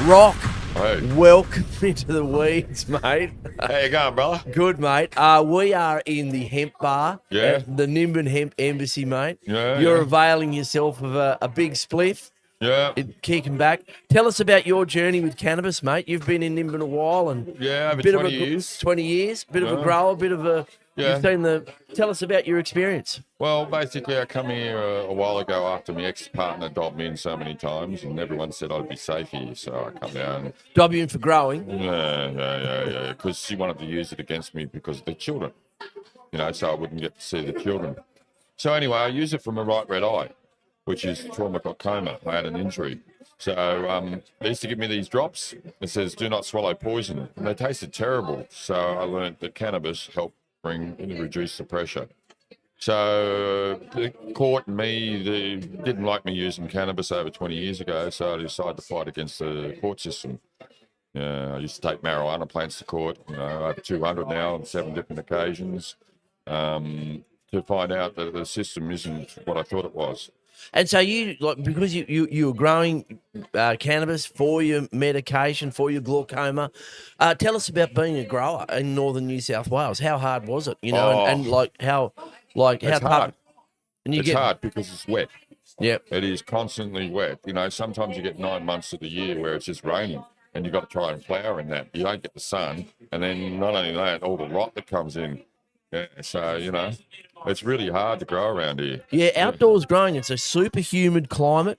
Rock, Hey, welcome into the weeds, mate. how you going, brother? Good, mate. We are in the hemp bar Yeah. at the Nimbin Hemp Embassy, mate. Yeah, You're yeah. availing yourself of a big spliff, Yeah, kicking back. Tell us about your journey with cannabis, mate. You've been in Nimbin a while and yeah, over bit 20 of a years. 20 years, bit of a Yeah. grower, bit of a. Yeah. You've seen the. Tell us about your experience. Well, basically, I come here a while ago after my ex-partner dobbed me in so many times, and everyone said I'd be safe here, so I come down. Dob you in for growing. Yeah, because she wanted to use it against me because of the children, so I wouldn't get to see the children. So anyway, I use it for my right red eye, which is trauma. I had an injury. So they used to give me these drops. It says, do not swallow poison. And they tasted terrible. So I learned that cannabis helped reduce the pressure. So the court and me, they didn't like me using cannabis over 20 years ago. So I decided to fight against the court system. Yeah, I used to take marijuana plants to court, over 200 now on 7 different occasions, to find out that the system isn't what I thought it was. And so you because you were growing cannabis for your medication for your glaucoma. Tell us about being a grower in northern New South Wales. How hard was it? And how It's tough. hard. And you It's hard because it's wet. Yep. It is constantly wet. Sometimes you get 9 months of the year where it's just raining and you've got to try and flower in that. You don't get the sun. And then not only that, all the rot that comes in. Yeah, so, it's really hard to grow around here. Yeah, outdoors growing. It's a super humid climate.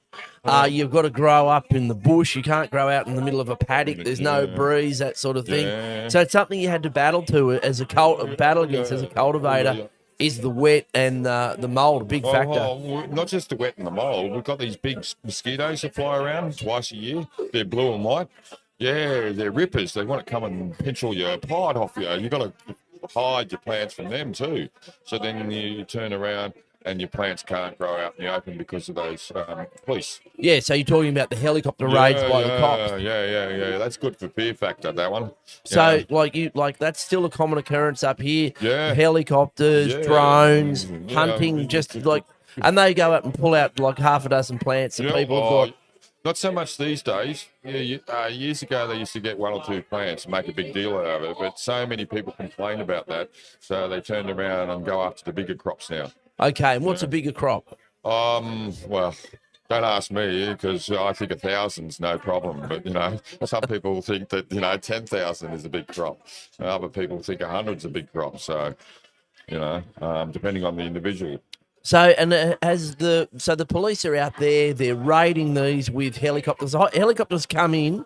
You've got to grow up in the bush. You can't grow out in the middle of a paddock. There's no breeze, that sort of thing. Yeah. So it's something you had to battle against as a cultivator. Yeah. Is the wet and the mold a big factor? Well, not just the wet and the mold. We've got these big mosquitoes that fly around twice a year. They're blue and white. Yeah, they're rippers. They want to come and pinch all your pod off you. You've got to hide your plants from them too. So then you turn around and your plants can't grow out in the open because of those police. Yeah, so you're talking about the helicopter raids by the cops. Yeah. That's good for fear factor, that one. So, that's still a common occurrence up here. Yeah. Helicopters, drones, hunting, and they go up and pull out like half a dozen plants that people have got. Not so much these days. Years ago, they used to get 1 or 2 plants and make a big deal out of it, but so many people complain about that, so they turned around and go after the bigger crops now. Okay, and what's a bigger crop? Well, don't ask me because I think 1,000's no problem. But, some people think that, 10,000 is a big crop. Other people think 100's a big crop. So, depending on the individual. So, and the police are out there, they're raiding these with helicopters. Helicopters come in,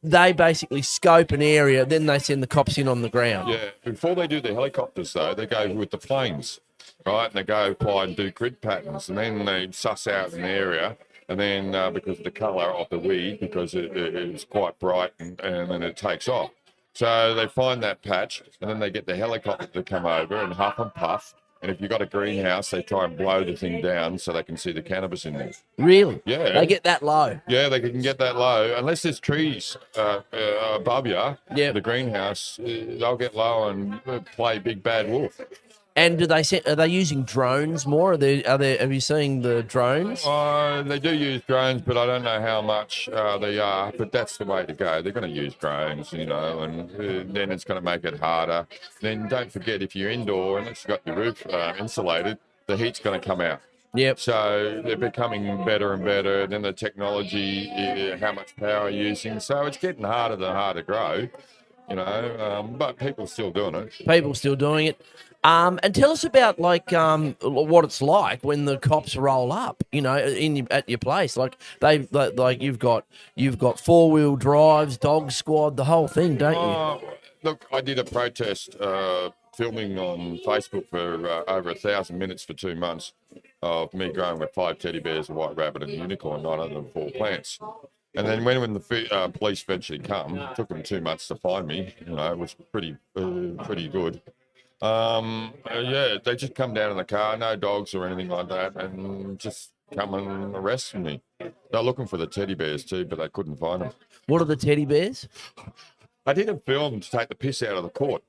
they basically scope an area, then they send the cops in on the ground. Yeah, before they do the helicopters, though, they go with the planes. Right, and they go fly and do grid patterns, and then they suss out an area, and then because of the colour of the weed, because it's quite bright, and then it takes off. So they find that patch, and then they get the helicopter to come over and huff and puff, and if you've got a greenhouse, they try and blow the thing down so they can see the cannabis in there. Really? Yeah. They get that low? Yeah, they can get that low. Unless there's trees above you, the greenhouse, they'll get low and play Big Bad Wolf. And are they using drones more? Have you seen the drones? They do use drones, but I don't know how much they are. But that's the way to go. They're going to use drones, and then it's going to make it harder. Then don't forget, if you're indoor, unless you've got your roof insulated, the heat's going to come out. Yep. So they're becoming better and better. Then the technology, how much power you're using. So it's getting harder to grow, but people are still doing it. People still doing it. And tell us about what it's like when the cops roll up, at your place. You've got 4-wheel drives, dog squad, the whole thing, don't you? Look, I did a protest filming on Facebook for over 1,000 minutes for 2 months of me growing with 5 teddy bears, a white rabbit, and a unicorn, 904 plants. And then when the police eventually come, it took them 2 months to find me. It was pretty good. They just come down in the car, no dogs or anything like that, and just come and arrest me. They're looking for the teddy bears too, but they couldn't find them. What are the teddy bears? I did a film to take the piss out of the court,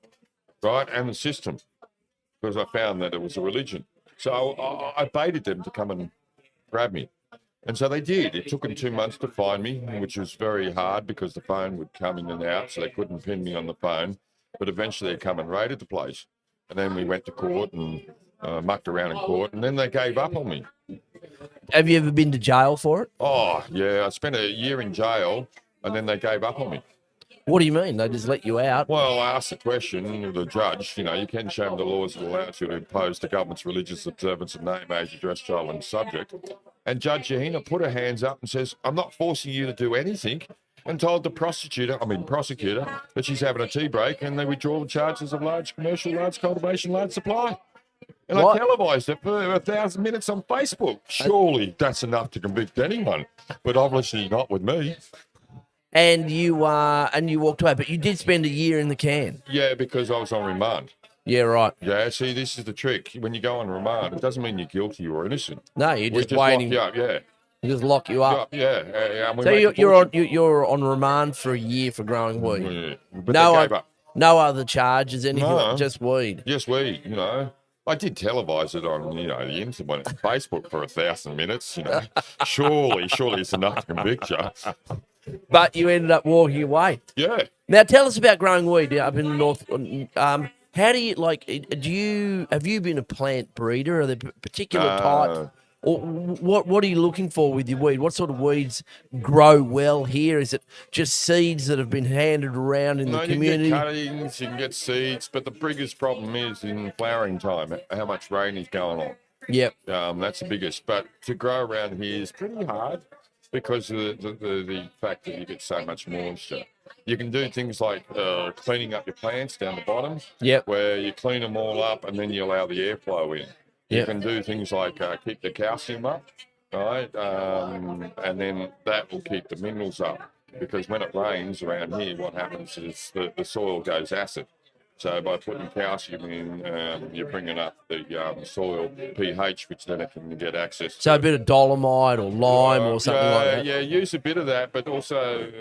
right, and the system, because I found that it was a religion. So I baited them to come and grab me. And so they did. It took them 2 months to find me, which was very hard because the phone would come in and out, so they couldn't pin me on the phone. But eventually they come and raided the place. And then we went to court and mucked around in court, and then they gave up on me. Have you ever been to jail for it? Oh, yeah, I spent a year in jail, and then they gave up on me. What do you mean? They just let you out? Well, I asked the question of the judge, you can show me the laws that allow you to impose the government's religious observance of name, age, address, child, and subject. And Judge Yahina put her hands up and says, I'm not forcing you to do anything, and told the prosecutor, that she's having a tea break, and they withdraw the charges of large commercial, large cultivation, large supply. And What? I televised it for 1,000 minutes on Facebook. Surely that's enough to convict anyone, but obviously not with me. And you walked away, but you did spend a year in the can. Yeah, because I was on remand. Yeah, right. Yeah, see, this is the trick. When you go on remand, it doesn't mean you're guilty or innocent. No, you're We just just waiting. lock you up, yeah. They just lock you up. Yeah. And we So make a you're on remand for a year for growing weed. Yeah, but No, they gave up. no other charges, anything, No. just weed. Yes, I did televise it on, the internet, Facebook for 1,000 minutes, Surely it's enough to convict you. But you ended up walking away. Yeah. Now tell us about growing weed up in the north. How do you have you been a plant breeder? Are there particular types? Or what are you looking for with your weed? What sort of weeds grow well here? Is it just seeds that have been handed around in the community? You can get cuttings, you can get seeds, but the biggest problem is in flowering time, how much rain is going on. Yep. That's the biggest. But to grow around here is pretty hard because of the fact that you get so much moisture. You can do things like cleaning up your plants down the bottom, Yep. where you clean them all up and then you allow the airflow in. You can do things like keep the calcium up, right? And then that will keep the minerals up. Because when it rains around here, what happens is the soil goes acid. So by putting calcium in, you're bringing up the soil pH, which then it can get access to. So a bit of dolomite or lime or something like that? Yeah, use a bit of that, but also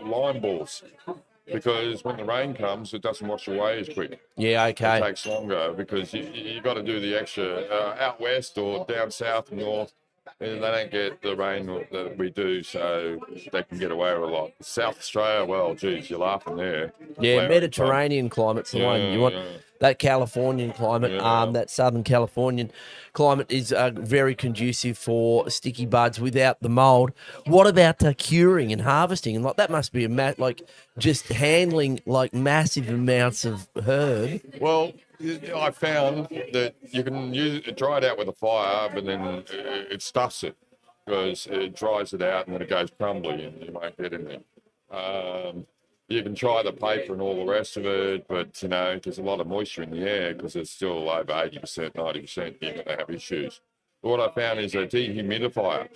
lime balls. Because when the rain comes, it doesn't wash away as quick. Yeah, okay. It takes longer because you got to do the extra out west or down south and north. And they don't get the rain that we do, so they can get away with a lot. South Australia, well, geez, you're laughing there. Yeah, Mediterranean climate's the one. You want that Californian climate, that Southern Californian climate is very conducive for sticky buds without the mold. What about curing and harvesting? And that must be just handling massive amounts of herb. Well, I found that you can dry it out with a fire, but then it stuffs it because it dries it out and then it goes crumbly and you won't get anything. You can try the paper and all the rest of it, but there's a lot of moisture in the air because it's still over 80%, 90%. You're going to have issues. But what I found is a dehumidifier.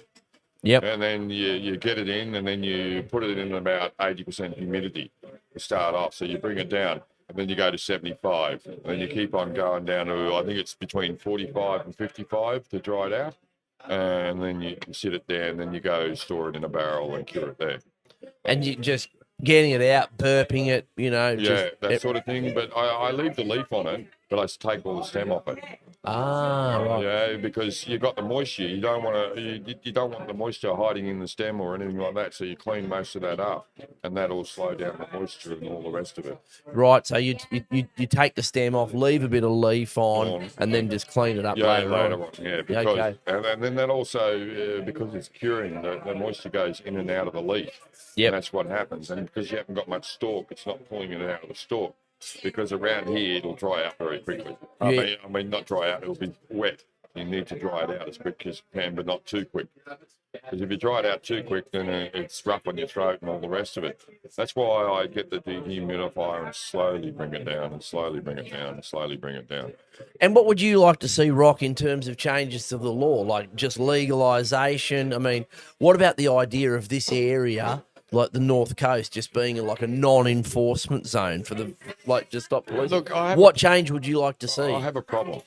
Yep. And then you get it in and then you put it in about 80% humidity to start off. So you bring it down. And then you go to 75, and then you keep on going down to, I think it's between 45 and 55 to dry it out. And then you sit it there, and then you go store it in a barrel and cure it there. And you just getting it out, burping it, that sort of thing. But I leave the leaf on it, but I take all the stem off it. Ah, right. Yeah, because you got the moisture. You don't want you don't want the moisture hiding in the stem or anything like that. So you clean most of that up, and that'll slow down the moisture and all the rest of it. Right. So you take the stem off, leave a bit of leaf on, and then just clean it up later on. Yeah, because and then that also because it's curing, the moisture goes in and out of the leaf. Yeah, that's what happens. And because you haven't got much stalk, it's not pulling it out of the stalk. Because around here it'll dry out very quickly. I mean, not dry out; it'll be wet. You need to dry it out as quick as you can, but not too quick. Because if you dry it out too quick, then it's rough on your throat and all the rest of it. That's why I get the dehumidifier and slowly bring it down, and slowly bring it down, and slowly bring it down. And what would you like to see, Rock, in terms of changes to the law, like just legalisation? I mean, what about the idea of this area? Like the North Coast just being like a non-enforcement zone for just stop police. Look, what change would you like to see? I have a problem.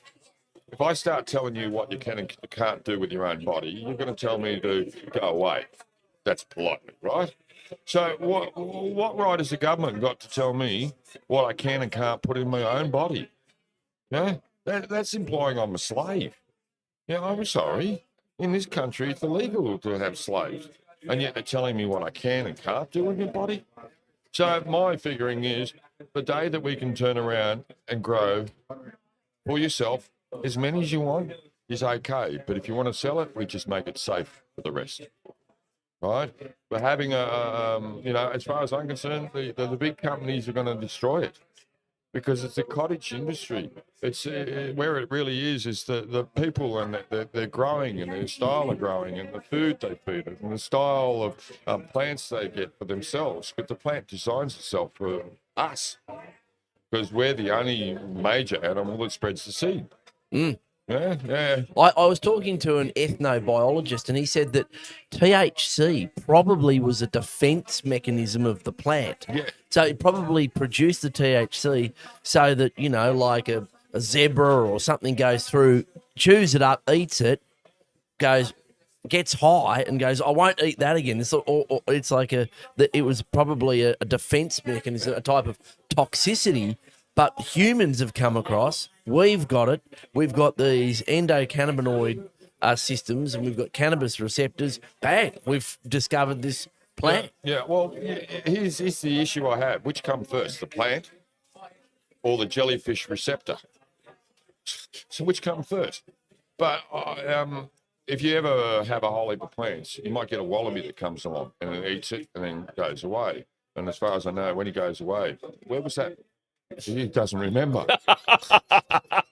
If I start telling you what you can and can't do with your own body, you're going to tell me to go away. That's politely, right? So what right has the government got to tell me what I can and can't put in my own body? Yeah, that's implying I'm a slave. Yeah, I'm sorry. In this country, it's illegal to have slaves. And yet they're telling me what I can and can't do with my body. So my figuring is the day that we can turn around and grow for yourself as many as you want is okay. But if you want to sell it, we just make it safe for the rest. Right? But having as far as I'm concerned, the big companies are going to destroy it because it's a cottage industry. It's where it really is the people and they're growing and their style of growing and the food they feed it and the style of plants they get for themselves. But the plant designs itself for us because we're the only major animal that spreads the seed. Mm. Yeah. I was talking to an ethnobiologist, and he said that THC probably was a defense mechanism of the plant. Yeah. So it probably produced the THC so that, like a zebra or something goes through, chews it up, eats it, gets high and goes, I won't eat that again. It's like it was probably a defense mechanism, a type of toxicity. But humans have come across, we've got it. We've got these endocannabinoid systems and we've got cannabis receptors. Bang, we've discovered this plant. Yeah. Well, here's the issue I have. Which come first, the plant or the jellyfish receptor? So which come first? But if you ever have a whole heap of plants, you might get a wallaby that comes along and then eats it and then goes away. And as far as I know, when he goes away, where was that? He doesn't remember.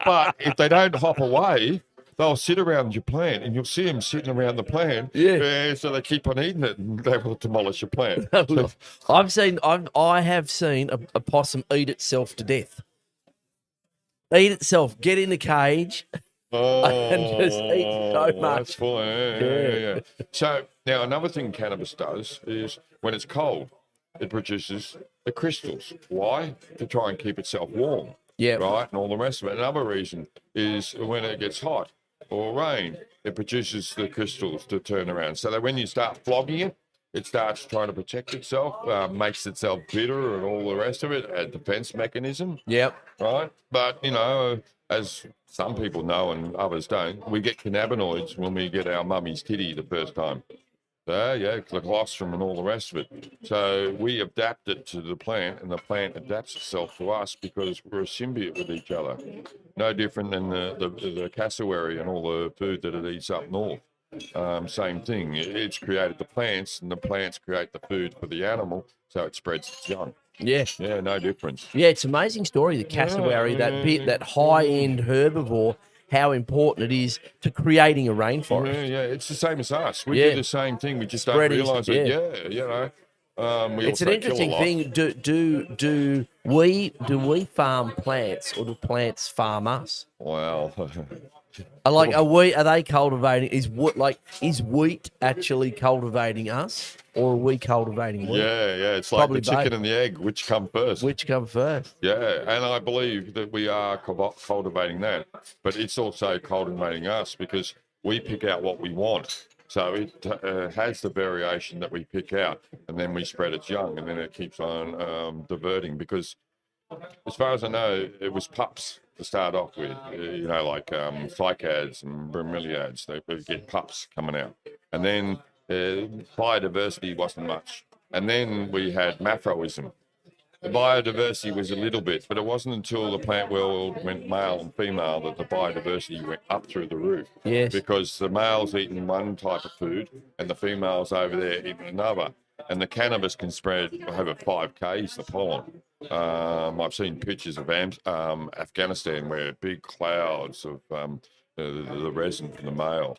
But if they don't hop away, they'll sit around your plant and you'll see them sitting around the plant. Yeah. So they keep on eating it and they will demolish your plant. I have seen a possum eat itself to death. Eat itself, get in the cage and just eat so much. That's fine. Yeah. So now another thing cannabis does is when it's cold, it produces the crystals. Why? To try and keep itself warm. Yeah. Right? And all the rest of it. Another reason is when it gets hot or rain, it produces the crystals to turn around. So that when you start flogging it, it starts trying to protect itself, makes itself bitter and all the rest of it, a defense mechanism. Yep. Right? But, as some people know and others don't, we get cannabinoids when we get our mummy's titty the first time. The colostrum and all the rest of it. So we adapt it to the plant and the plant adapts itself to us because we're a symbiote with each other. No different than the cassowary and all the food that it eats up north. Same thing. It's created the plants and the plants create the food for the animal so it spreads its young. Yeah. Yeah, no difference. Yeah, it's an amazing story, the cassowary, that high-end herbivore, how important it is to creating a rainforest. Yeah, it's the same as us. We do the same thing. We just don't realise it. Yeah, it's an interesting thing. Do we farm plants or do plants farm us? Well, are they cultivating? Is wheat actually cultivating us, or are we cultivating wheat? Yeah. It's like Probably the chicken both. and the egg. Which come first? Yeah, and I believe that we are cultivating that, but it's also cultivating us because we pick out what we want. So it has the variation that we pick out, and then we spread its young, and then it keeps on diverting. Because as far as I know, it was pups to start off with, like cycads and bromeliads. They would get pups coming out. And then biodiversity wasn't much. And then we had macroism. The biodiversity was a little bit, but it wasn't until the plant world went male and female that the biodiversity went up through the roof. Yes. Because the male's eating one type of food and the female's over there eating another. And the cannabis can spread over 5 k's, the pollen. I've seen pictures of Afghanistan where big clouds of the resin from the male.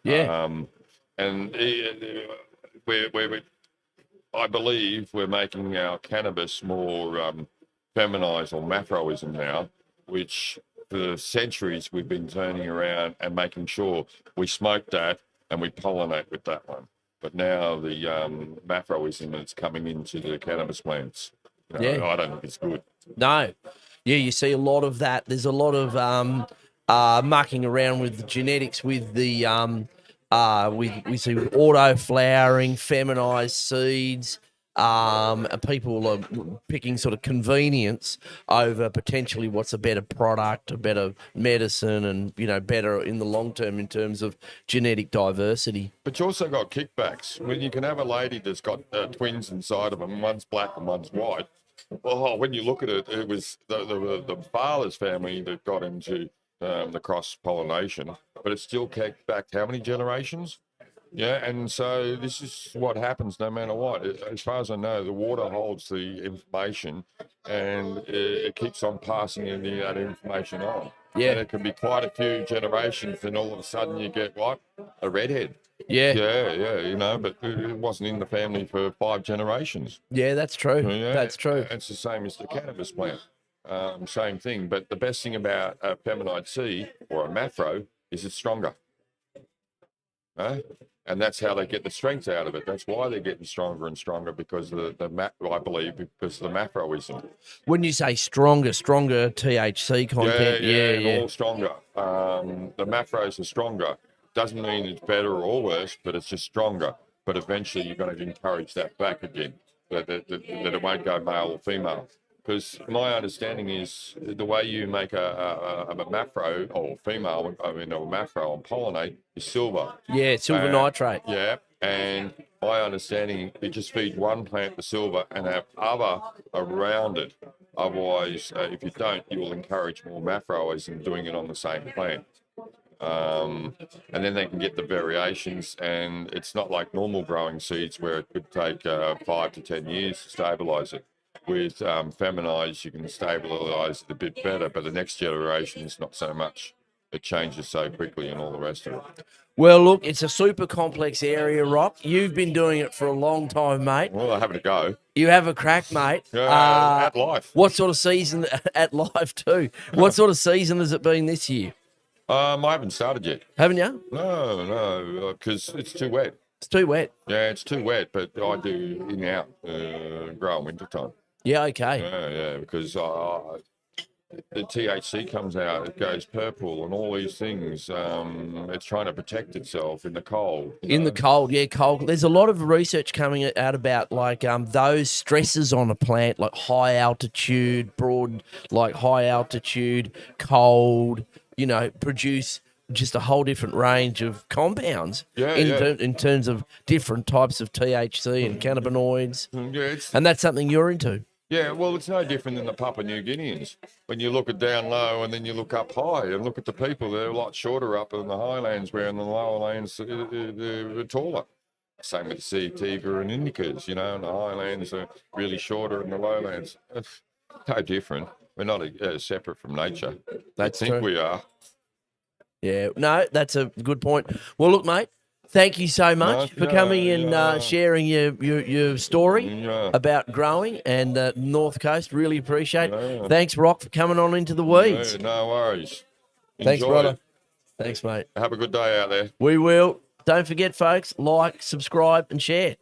Yeah. And I believe we're making our cannabis more feminized or macroism now, which for centuries we've been turning around and making sure we smoke that and we pollinate with that one. But now the macroism is coming into the cannabis plants. I don't think it's good. No. Yeah, you see a lot of that. There's a lot of mucking around with the genetics, with the we see with auto flowering, feminized seeds, People are picking sort of convenience over potentially what's a better product, a better medicine, and better in the long term in terms of genetic diversity. But you also got kickbacks. When you can have a lady that's got twins inside of them, one's black and one's white. Well, when you look at it, it was the father's family that got into the cross pollination, but it still kicked back how many generations? Yeah, and so this is what happens no matter what. As far as I know, the water holds the information, and it keeps on passing that information on. Yeah. And it can be quite a few generations, and all of a sudden you get what? A redhead. Yeah. Yeah, but it wasn't in the family for 5 generations. Yeah, that's true. Yeah, That's true. It's the same as the cannabis plant. Same thing. But the best thing about a feminine C or a mafro is it's stronger. And that's how they get the strength out of it. That's why they're getting stronger and stronger, because I believe because of the macroism. When you say stronger THC content, and all stronger. The macros are stronger. Doesn't mean it's better or worse, but it's just stronger. But eventually you're going to encourage that back again, that it won't go male or female. Because my understanding is the way you make a macro or female, a macro and pollinate is silver. Yeah, silver nitrate. Yeah, and my understanding, you just feed one plant the silver and have other around it. Otherwise, if you don't, you will encourage more macroism doing it on the same plant. And then they can get the variations, and it's not like normal growing seeds where it could take 5 to 10 years to stabilize it. With feminized, you can stabilize it a bit better, but the next generation is not so much. It changes so quickly and all the rest of it. Well, look, it's a super complex area, Rock. You've been doing it for a long time, mate. Well, I'm having a go. You have a crack, mate. At life. What sort of season at life too? What sort of season has it been this year? I haven't started yet. Haven't you? No, because it's too wet. It's too wet. Yeah, it's too wet, but I do in-out grow in winter time. Yeah, okay. Yeah, because the THC comes out, it goes purple and all these things. It's trying to protect itself in the cold. In the cold, yeah, cold. There's a lot of research coming out about like those stresses on a plant, like high altitude, high altitude, cold, produce just a whole different range of compounds in terms of different types of THC and cannabinoids. And that's something you're into. Yeah, well, it's no different than the Papua New Guineans. When you look at down low and then you look up high and look at the people, they're a lot shorter up in the highlands, where in the lower lands they're taller. Same with the sativa and indicas, and the highlands are really shorter in the lowlands. It's no different. We're not separate from nature. That's I think true. we are. Yeah, no, that's a good point. Well, look, mate, thank you so much for coming and sharing your story about growing and North Coast. Really appreciate it. Thanks, Rock, for coming on Into the Weeds. No worries. Thanks, Enjoy brother. it. Thanks, mate. Have a good day out there. We will. Don't forget, folks, like, subscribe, and share.